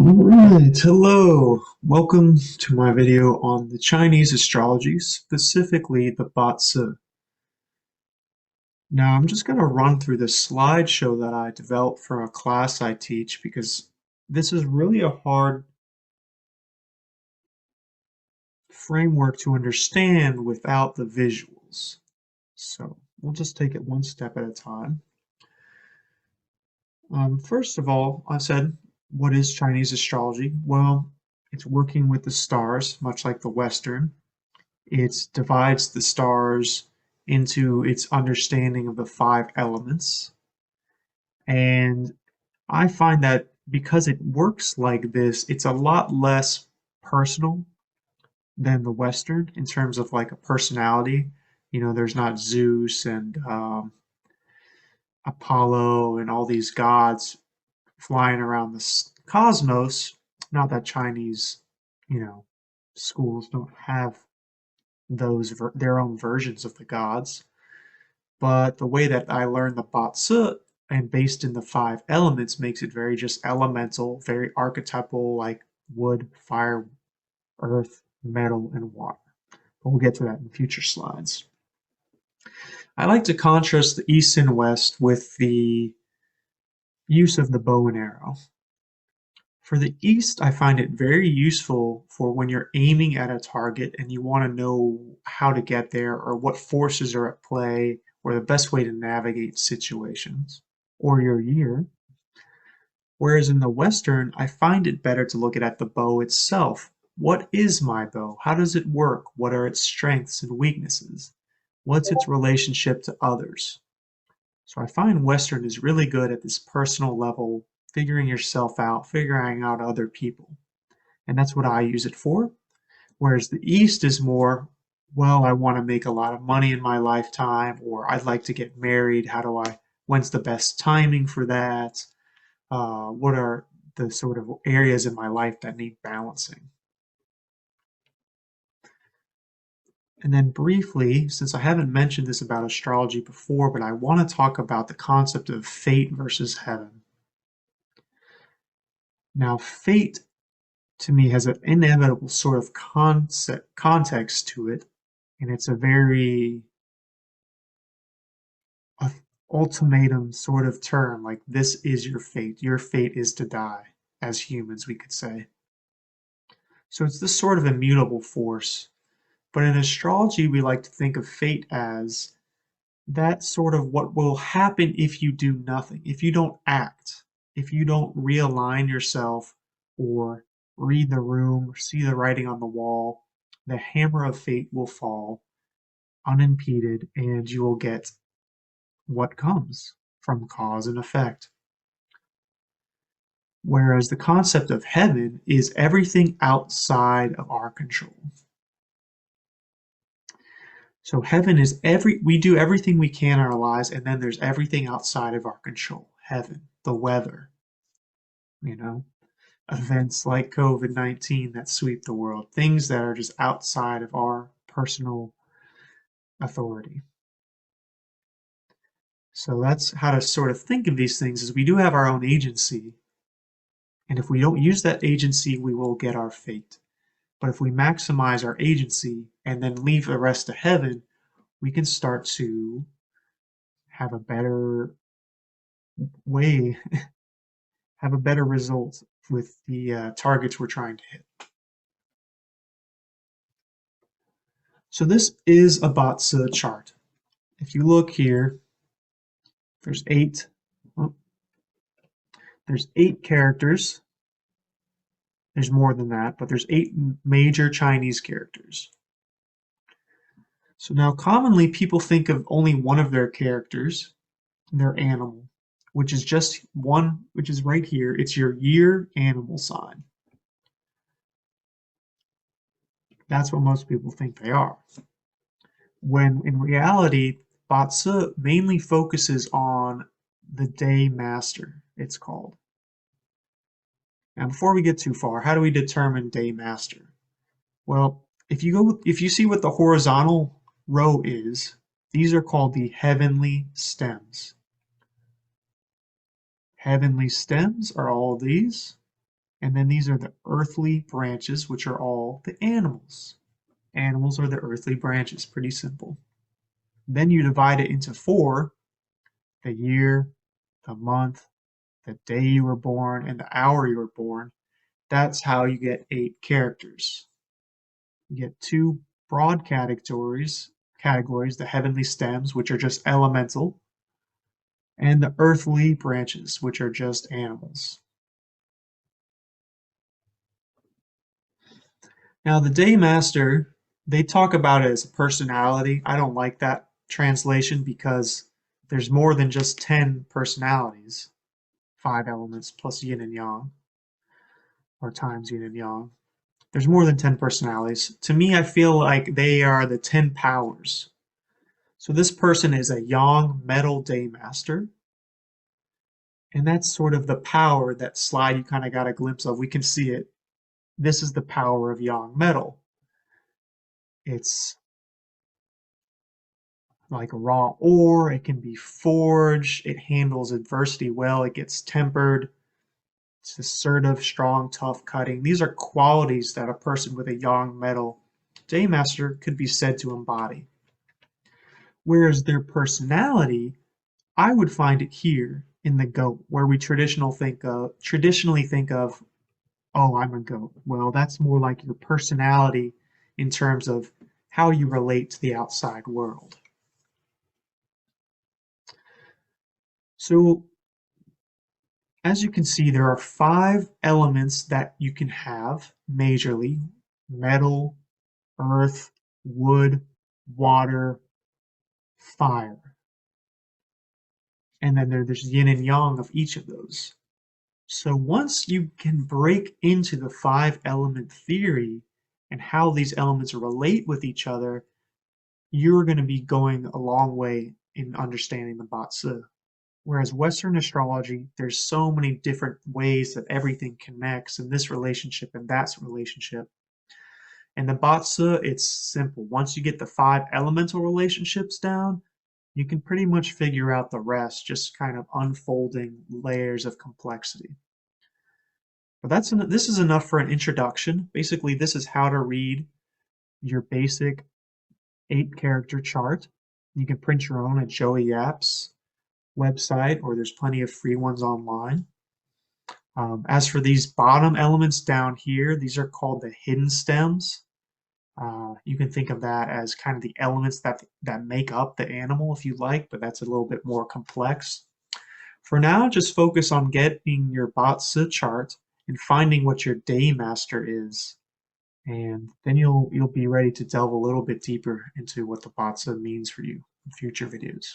Alright, hello. Welcome to my video on the Chinese astrology, specifically the Bazi. Now, I'm just going to run through the slideshow that I developed for a class I teach because this is really a hard framework to understand without the visuals. So we'll just take it one step at a time. First of all, I said, what is Chinese astrology? Well, it's working with the stars, much like the Western. It divides the stars into its understanding of the five elements. And I find that because it works like this, it's a lot less personal than the Western in terms of like a personality. You know, there's not Zeus and Apollo and all these gods flying around the cosmos. Not that Chinese, you know, schools don't have their own versions of the gods. But the way that I learned the Batsu and based in the five elements makes it very just elemental, very archetypal, like wood, fire, earth, metal, and water. But we'll get to that in future slides. I like to contrast the East and West with the use of the bow and arrow. For the East, I find it very useful for when you're aiming at a target and you want to know how to get there or what forces are at play or the best way to navigate situations or your year. Whereas in the Western, I find it better to look at the bow itself. What is my bow? How does it work? What are its strengths and weaknesses? What's its relationship to others? So I find Western is really good at this personal level, figuring yourself out, figuring out other people. And that's what I use it for. Whereas the East is more, well, I want to make a lot of money in my lifetime, or I'd like to get married. When's the best timing for that? What are the sort of areas in my life that need balancing? And then briefly, since I haven't mentioned this about astrology before, but I want to talk about the concept of fate versus heaven. Now, fate to me has an inevitable sort of context to it, and it's a very uh, ultimatum sort of term, like this is your fate. Your fate is to die, as humans, we could say. So it's this sort of immutable force. But in astrology, we like to think of fate as that sort of what will happen if you do nothing, if you don't act, if you don't realign yourself or read the room or see the writing on the wall, the hammer of fate will fall unimpeded and you will get what comes from cause and effect. Whereas the concept of heaven is everything outside of our control. So heaven is we do everything we can in our lives, and then there's everything outside of our control. Heaven, the weather, you know, events like COVID-19 that sweep the world, things that are just outside of our personal authority. So that's how to sort of think of these things is we do have our own agency. And if we don't use that agency, we will get our fate. But if we maximize our agency and then leave the rest to heaven, we can start to have a better way, have a better result with the targets we're trying to hit. So this is a Bazi chart. If you look here, there's oh, there's 8 characters. There's more than that, but there's 8 major Chinese characters. So now commonly people think of only one of their characters, their animal, which is just one, which is right here. It's your year animal sign. That's what most people think they are. When in reality, Bazi mainly focuses on the day master, it's called. Now, before we get too far, how do we determine day master? Well, if you see what the horizontal row is, these are called the heavenly stems. Heavenly stems are all these, And then these are the earthly branches, which are all the animals. Animals are the earthly branches, pretty simple. Then you divide it into four, the year, the month, the day you were born, and the hour you were born. That's how you get 8 characters. You get two broad categories, the heavenly stems, which are just elemental, and the earthly branches, which are just animals. Now, the day master, they talk about it as a personality. I don't like that translation because there's more than just 10 personalities, 5 elements plus yin and yang, or times yin and yang. There's more than 10 personalities. To me, I feel like they are the 10 powers. So this person is a yang metal day master. And that's sort of the power, that slide you kind of got a glimpse of. We can see it. This is the power of yang metal. It's like raw ore, it can be forged, it handles adversity well, it gets tempered, it's assertive, strong, tough, cutting. These are qualities that a person with a yang metal Daymaster could be said to embody. Whereas their personality, I would find it here in the goat, where we traditionally think of, oh, I'm a goat. Well, that's more like your personality in terms of how you relate to the outside world. So as you can see, there are 5 elements that you can have majorly: metal, earth, wood, water, fire. And then there's yin and yang of each of those. So once you can break into the 5 element theory and how these elements relate with each other, you're going to be going a long way in understanding the Bazi. Whereas Western astrology, there's so many different ways that everything connects in this relationship and that relationship. And the Bazi, it's simple. Once you get the 5 elemental relationships down, you can pretty much figure out the rest, just kind of unfolding layers of complexity. But this is enough for an introduction. Basically, this is how to read your basic 8-character chart. You can print your own at Joey Yap's website, or there's plenty of free ones online. As for these bottom elements down here, these are called the hidden stems. You can think of that as kind of the elements that make up the animal if you like, but that's a little bit more complex. For now, just focus on getting your Bazi chart and finding what your day master is. And then you'll be ready to delve a little bit deeper into what the Bazi means for you in future videos.